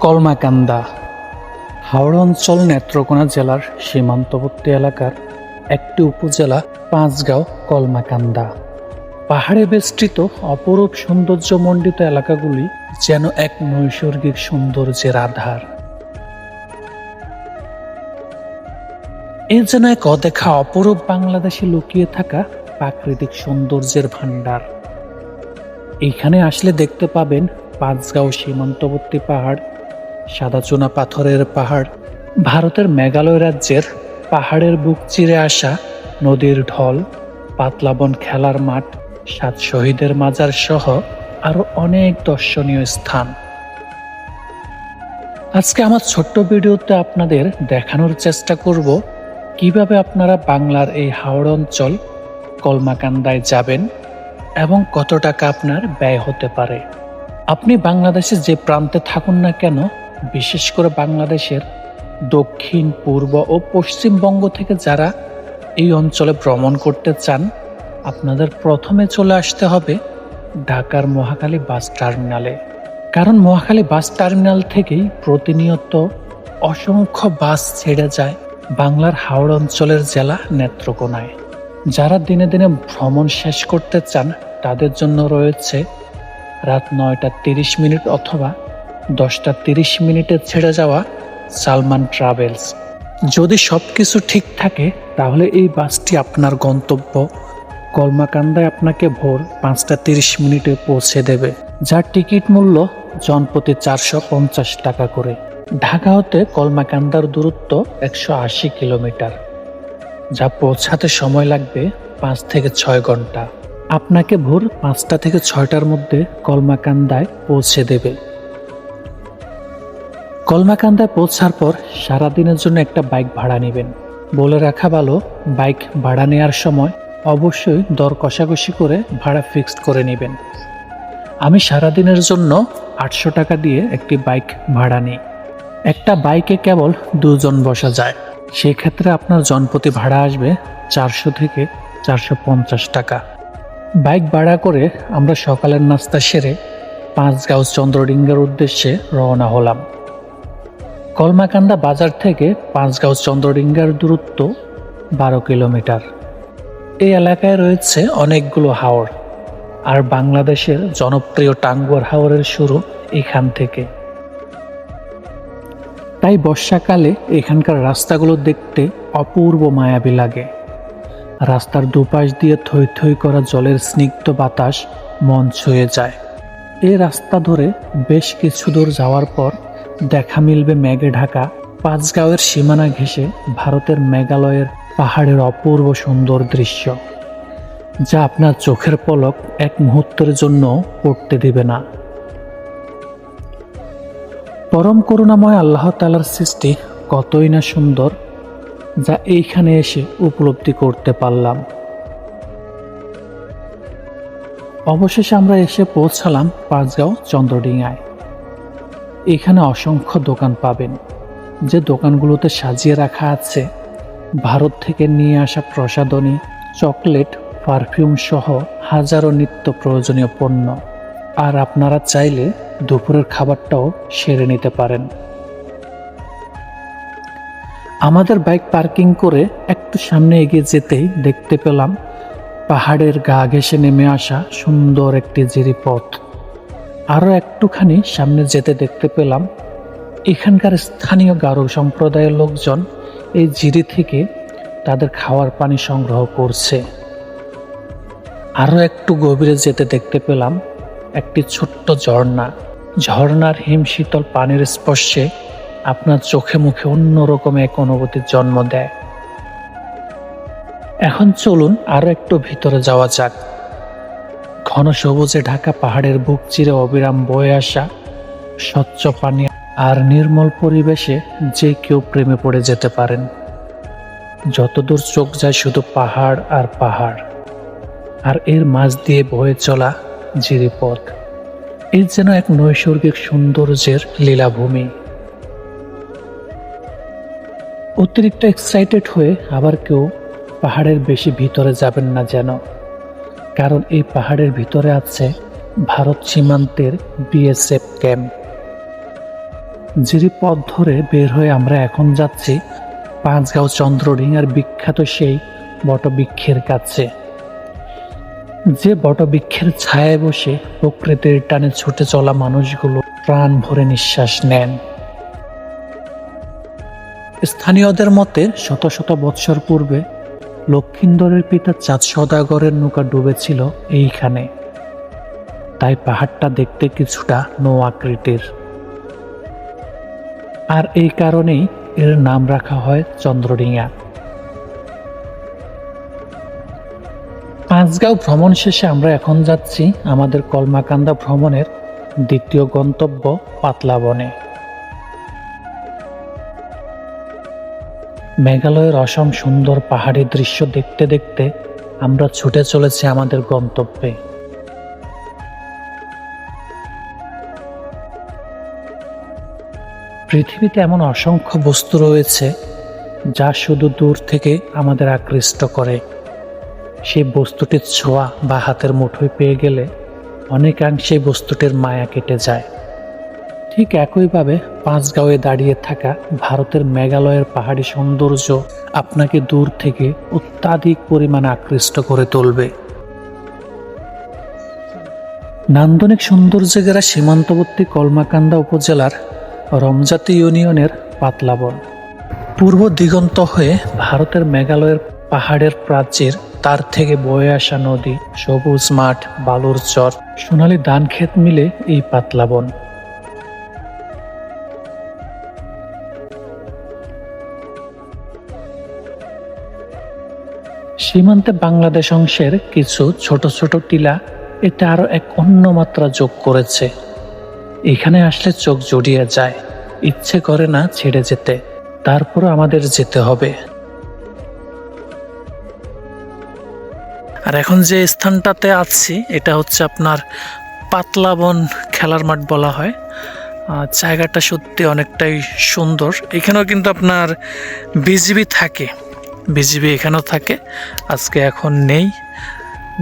কলমাকান্দা হাওড়া অঞ্চল নেত্রকোনা জেলার সীমান্তবর্তী এলাকার একটি উপজেলা পাঁচগাঁও কলমাকান্দা। পাহাড়ে বেষ্টিত অপরূপ সৌন্দর্যমণ্ডিত এলাকাগুলি যেন এক নৈসর্গিক সৌন্দর্যের আধার। এ যেন এক অদেখা অপরূপ বাংলাদেশে লুকিয়ে থাকা প্রাকৃতিক সৌন্দর্যের ভাণ্ডার। এইখানে আসলে দেখতে পাবেন পাঁচগাঁও সীমান্তবর্তী পাহাড়, সাদা চুনা পাথরের পাহাড়, ভারতের মেঘালয় রাজ্যের পাহাড়ের বুক চিরে আসা নদীর ঢল, পাতলাবন খেলার মাঠ, 7 শহীদের মাজার সহ আরো অনেক দর্শনীয় স্থান। আজকে আমার ছোট্ট ভিডিওতে আপনাদের দেখানোর চেষ্টা করব কিভাবে আপনারা বাংলার এই হাওড়া অঞ্চল কলমাকান্দায় যাবেন এবং কত টাকা আপনার ব্যয় হতে পারে। আপনি বাংলাদেশে যে প্রান্তে থাকুন না কেন, বিশেষ করে বাংলাদেশের দক্ষিণ, পূর্ব ও পশ্চিমবঙ্গ থেকে যারা এই অঞ্চলে ভ্রমণ করতে চান, আপনাদের প্রথমে চলে আসতে হবে ঢাকার মহাখালী বাস টার্মিনালে। কারণ মহাখালী বাস টার্মিনাল থেকেই প্রতিনিয়ত অসংখ্য বাস ছেড়ে যায় বাংলার হাওড়া অঞ্চলের জেলা নেত্রকোনায়। যারা দিনে দিনে ভ্রমণ শেষ করতে চান তাদের জন্য রয়েছে রাত 9টা 30 মিনিট অথবা 10টা 30 মিনিটে ছেড়ে যাওয়া সালমান ট্রাভেলস। যদি সবকিছু ঠিক থাকে তাহলে এই বাসটি আপনার গন্তব্য কলমাকান্দায় আপনাকে ভোর 5টা 30 মিনিটে পৌঁছে দেবে, যার টিকিট মূল্য জনপ্রতি 450 টাকা করে। ঢাকা হতে কলমাকান্দার দূরত্ব 180 কিলোমিটার, যা পৌঁছাতে সময় লাগবে 5 থেকে 6 ঘন্টা। আপনাকে ভোর 5টা থেকে 6টার মধ্যে কলমাকান্দায় পৌঁছে দেবে। কলমাকান্দায় পৌঁছার পর সারাদিনের জন্য একটা বাইক ভাড়া নেবেন। বলে রাখা ভালো, বাইক ভাড়া নেওয়ার সময় অবশ্যই দর কষাকষি করে ভাড়া ফিক্সড করে নেবেন। আমি সারাদিনের জন্য 800 টাকা দিয়ে একটি বাইক ভাড়া নিই। একটা বাইকে কেবল 2 জন বসা যায়, সেই ক্ষেত্রে আপনার জনপ্রতি ভাড়া আসবে 400 থেকে 450 টাকা। বাইক ভাড়া করে আমরা সকালের নাস্তা সেরে পাঁচগাঁও চন্দ্রডিঙ্গার উদ্দেশ্যে রওনা হলাম। কলমাকান্দা বাজার থেকে পাঁচগাঁও চন্দ্রডিঙ্গার দূরত্ব 12 কিলোমিটার। এই এলাকায় রয়েছে অনেকগুলো হাওর, আর বাংলাদেশের জনপ্রিয় টাঙ্গুয়ার হাওরের শুরু এখান থেকে। তাই বর্ষাকালে এখানকার রাস্তাগুলো দেখতে অপূর্ব মায়াবী লাগে। রাস্তার দুপাশ দিয়ে থই থই করা জলের স্নিগ্ধ বাতাস মন ছুঁয়ে যায়। এই রাস্তা ধরে বেশ কিছু দূর যাওয়ার পর দেখা মিলবে মেঘে ঢাকা পাঁচগাঁওয়ের সীমানা ঘেঁষে ভারতের মেঘালয়ের পাহাড়ের অপূর্ব সুন্দর দৃশ্য, যা আপনার চোখের পলক এক মুহূর্তের জন্য পড়তে দিবে না। পরম করুণাময় আল্লাহ তাআলার সৃষ্টি কতই না সুন্দর, যা এইখানে এসে উপলব্ধি করতে পারলাম। অবশেষে আমরা এসে পৌঁছালাম পাঁচগাঁও চন্দ্রডিঙ্গায়। এখানে অসংখ্য দোকান পাবেন, যে দোকানগুলোতে সাজিয়ে রাখা আছে ভারত থেকে নিয়ে আসা প্রসাধনী, চকলেট, পারফিউম সহ হাজারো নিত্য প্রয়োজনীয় পণ্য। আর আপনারা চাইলে দুপুরের খাবারটাও সেরে নিতে পারেন। আমাদের বাইক পার্কিং করে একটু সামনে এগিয়ে যেতেই দেখতে পেলাম পাহাড়ের গা ঘেঁষে নেমে আসা সুন্দর একটি জিরিপথ। আরও একটুখানি সামনে যেতে দেখতে পেলাম এখানকার স্থানীয় গারো সম্প্রদায়ের লোকজন এই জিরি থেকে তাদের খাওয়ার পানি সংগ্রহ করছে। আরও একটু গভীরে যেতে দেখতে পেলাম একটি ছোট্ট ঝর্ণা। ঝর্ণার হিমশীতল পানির স্পর্শে আপনার চোখে মুখে অন্যরকম এক অনুভূতির জন্ম দেয়। এখন চলুন আরো একটু ভিতরে যাওয়া যাক। ঘন সবুজে ঢাকা পাহাড়ের বুক চিরে অবিরাম বয়ে আসা স্বচ্ছ পানি আর নির্মল পরিবেশে যে কেউ প্রেমে পড়ে যেতে পারেন। যতদূর চোখ যায় শুধু পাহাড় আর পাহাড়, আর এর মাঝ দিয়ে বয়ে চলা জিরিপথ। এই যেন এক নৈসর্গিক সৌন্দর্যের লীলাভূমি। অতিরিক্ত এক্সাইটেড হয়ে আবার কেউ পাহাড়ের বেশি ভিতরে যাবেন না যেন, কারণ এই পাহাড়ের ভিতরে আছে ভারত সীমান্তের বিএসএফ ক্যাম্প। জিরি পথ ধরে বের হয়ে আমরা এখন যাচ্ছি পাঁচগাঁও চন্দ্রডিঙার বিখ্যাত সেই বটবৃক্ষের কাছে। যে বটবৃক্ষের ছায়ায় বসে প্রকৃতির টানে ছুটে চলা মানুষগুলো প্রাণ ভরে নিঃশ্বাস নেন। স্থানীয়দের মতে শত শত বৎসর পূর্বে লক্ষিন্দরের পিতা চাঁদ সওদাগরের নৌকা ডুবেছিল এইখানে, তাই পাহাড়টা দেখতে কিছুটা নৌ আকৃতির, আর এই কারণেই এর নাম রাখা হয় চন্দ্রডিঙা। পাঁচগাঁও ভ্রমণ শেষে আমরা এখন যাচ্ছি আমাদের কলমাকান্দা ভ্রমণের দ্বিতীয় গন্তব্য পাতলাবনে। মেঘালয়ের অসম সুন্দর পাহাড়ি দৃশ্য দেখতে দেখতে আমরা ছুটে চলেছি আমাদের গন্তব্যে। পৃথিবীতে এমন অসংখ্য বস্তু রয়েছে যা শুধু দূর থেকে আমাদের আকৃষ্ট করে। সেই বস্তুটির ছোঁয়া বা হাতের মুঠোয় পেয়ে গেলে অনেকাংশে বস্তুটির মায়া কেটে যায়। ঠিক একইভাবে পাঁচগাঁওয়ে দাঁড়িয়ে থাকা ভারতের মেঘালয়ের পাহাড়ি সৌন্দর্য আপনাকে দূর থেকে অত্যাধিক পরিমাণে আকৃষ্ট করে তুলবে। নান্দনিক সৌন্দর্যে ঘেরা সীমান্তবর্তী কলমাকান্দা উপজেলার রমজাতি ইউনিয়নের পাতলাবন। পূর্ব দিগন্ত হয়ে ভারতের মেঘালয়ের পাহাড়ের প্রাচীর, তার থেকে বয়ে আসা নদী, সবুজ মাঠ, বালুর চর, সোনালী ধান ক্ষেত মিলে এই পাতলাবন। সীমান্তে বাংলাদেশ অংশের কিছু ছোট ছোট টিলা এটা আরো এক অন্য মাত্রা যোগ করেছে। এখানে আসলে চোখ জুড়িয়ে যায়, ইচ্ছে করে না ছেড়ে যেতে, তারপরও আমাদের যেতে হবে। আর এখন যে স্থানটাতে আছি এটা হচ্ছে আপনার পাতলাবন খেলার মাঠ বলা হয়। জায়গাটা সত্যি অনেকটাই সুন্দর। এখানেও কিন্তু আপনার বিজিবি থাকে, বিজিবি এখানেও থাকে, আজকে এখন নেই।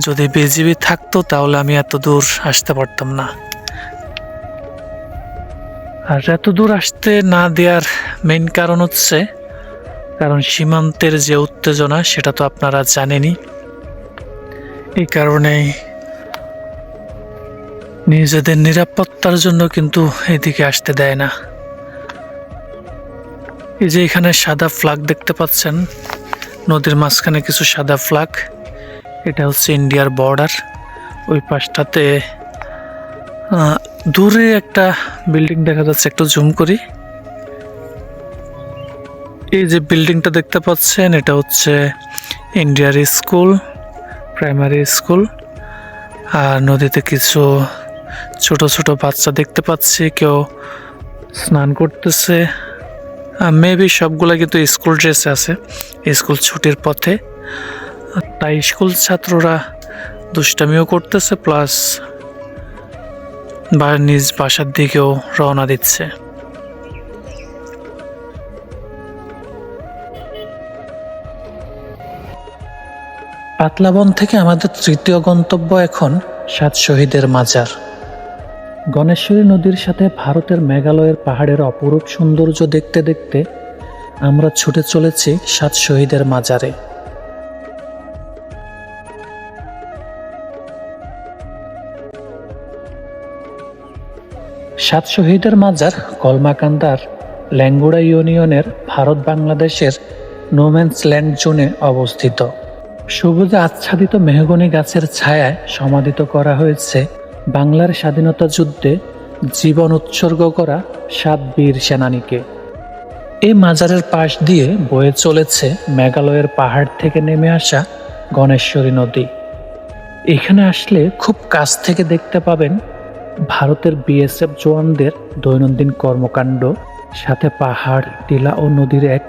যদি বিজিবি থাকতো তাহলে আমি এত দূর আসতে পারতাম না। আর এত দূর আসতে না দেওয়ার মেইন কারণ হচ্ছে কারণ সীমান্তের যে উত্তেজনা সেটা তো আপনারা জানেনই। এই কারণেই নিজেদের নিরাপত্তার জন্য কিন্তু এদিকে আসতে দেয় না। এই যে এখানে সাদা ফ্ল্যাগ দেখতে পাচ্ছেন, নদীর মাঝখানে কিছু সাদা ফ্ল্যাগ, এটা হচ্ছে ইন্ডিয়ার বর্ডার। ওই পাশটাতে দূরে একটা বিল্ডিং দেখা যাচ্ছে, একটু জুম করি। এই যে বিল্ডিংটা দেখতে পাচ্ছেন এটা হচ্ছে ইন্ডিয়ার স্কুল, প্রাইমারি স্কুল। আর নদীতে কিছু ছোট ছোট বাচ্চা দেখতে পাচ্ছি, কেউ স্নান করতেছে। মেবি সবগুলা কিন্তু স্কুল ড্রেসে আছে, স্কুল ছুটির পথে। তাই স্কুল ছাত্ররা দুষ্টামিও করতেছে, প্লাস বা নিজ বাসার দিকেও রওনা দিচ্ছে। পাতলাবন থেকে আমাদের তৃতীয় গন্তব্য এখন 7 শহীদের মাজার। গণেশ্বরী নদীর সাথে ভারতের মেঘালয়ের পাহাড়ের অপরূপ সৌন্দর্য দেখতে দেখতে আমরা ছুটে চলেছি 7 শহীদের মাজারে। সাত শহীদের মাজার কলমাকান্দার ল্যাঙ্গুড়া ইউনিয়নের ভারত বাংলাদেশের নোম্যান্স ল্যান্ড জোনে অবস্থিত। সবুজে আচ্ছাদিত মেহগনি গাছের ছায়ায় সমাধিত করা হয়েছে বাংলার স্বাধীনতা যুদ্ধে জীবন উৎসর্গ করা 7 বীর সেনানীকে। এই মাজারের পাশ দিয়ে বয়ে চলেছে মেঘালয়ের পাহাড় থেকে নেমে আসা গণেশ্বরী নদী। এখানে আসলে খুব কাছ থেকে দেখতে পাবেন ভারতের বিএসএফ জওয়ানদের দৈনন্দিন কর্মকাণ্ড, সাথে পাহাড়, টিলা ও নদীর এক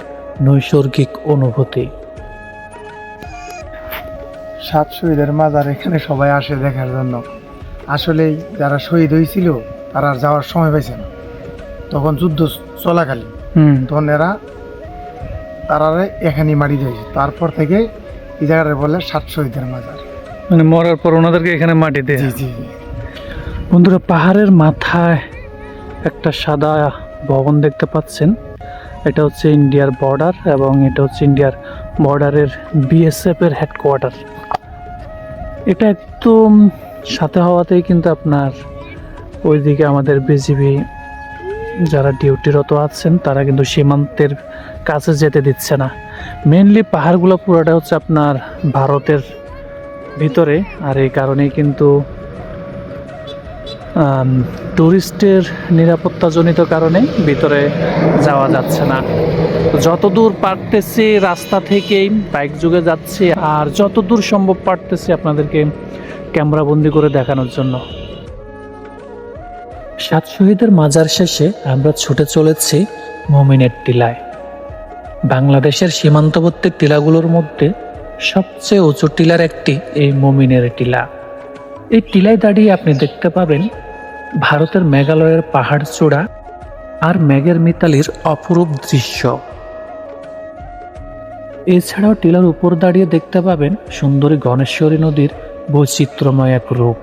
নৈসর্গিক অনুভূতি। 7 শহীদের মাজার এখানে সবাই আসে দেখার জন্য। আসলেই যারা শহীদ হয়েছিল তারা আর যাওয়ার সময় পাইছে না, তখন যুদ্ধ চলাকালীন তখন তারা এখানেই মারি দিয়েছে। তারপর থেকে এই জায়গাটা বলে 7 শহীদের মাজার, মানে মরার পর ওনাদেরকে এখানে মাটি দেয়। জি জি। বন্ধুরা, পাহাড়ের মাথায় একটা সাদা ভবন দেখতে পাচ্ছেন, এটা হচ্ছে ইন্ডিয়ার বর্ডার এবং এটা হচ্ছে ইন্ডিয়ার বর্ডারের বিএসএফ এর হেডকোয়ার্টার। এটা একদম সাথে হওয়াতেই কিন্তু আপনার ওইদিকে আমাদের বিজিবি যারা ডিউটিরত আছেন তারা কিন্তু সীমান্তের কাছে যেতে দিচ্ছে না। মেনলি পাহাড়গুলো পুরোটা হচ্ছে আপনার ভারতের ভিতরে, আর এই কারণেই কিন্তু টুরিস্টের নিরাপত্তাজনিত কারণে ভিতরে যাওয়া যাচ্ছে না। যতদূর পারতেছি রাস্তা থেকেই বাইক যুগে যাচ্ছি, আর যতদূর সম্ভব পারতেছি আপনাদেরকে ক্যামেরাবন্দি করে দেখানোর জন্য। 7 শহীদের মাজার শেষে আমরা ছুটে চলেছি মোমিনের টিলায়। বাংলাদেশের সীমান্তবর্তী টিলাগুলোর মধ্যে সবচেয়ে উঁচু টিলার একটি এই মোমিনের টিলা। এই টিলায় দাঁড়িয়ে আপনি দেখতে পাবেন ভারতের মেঘালয়ের পাহাড় চূড়া আর মেঘের মিতালির অপরূপ দৃশ্য। এছাড়াও টিলার উপর দাঁড়িয়ে দেখতে পাবেন সুন্দরী গণেশ্বরী নদীর বৈচিত্র্যময় এক রূপ।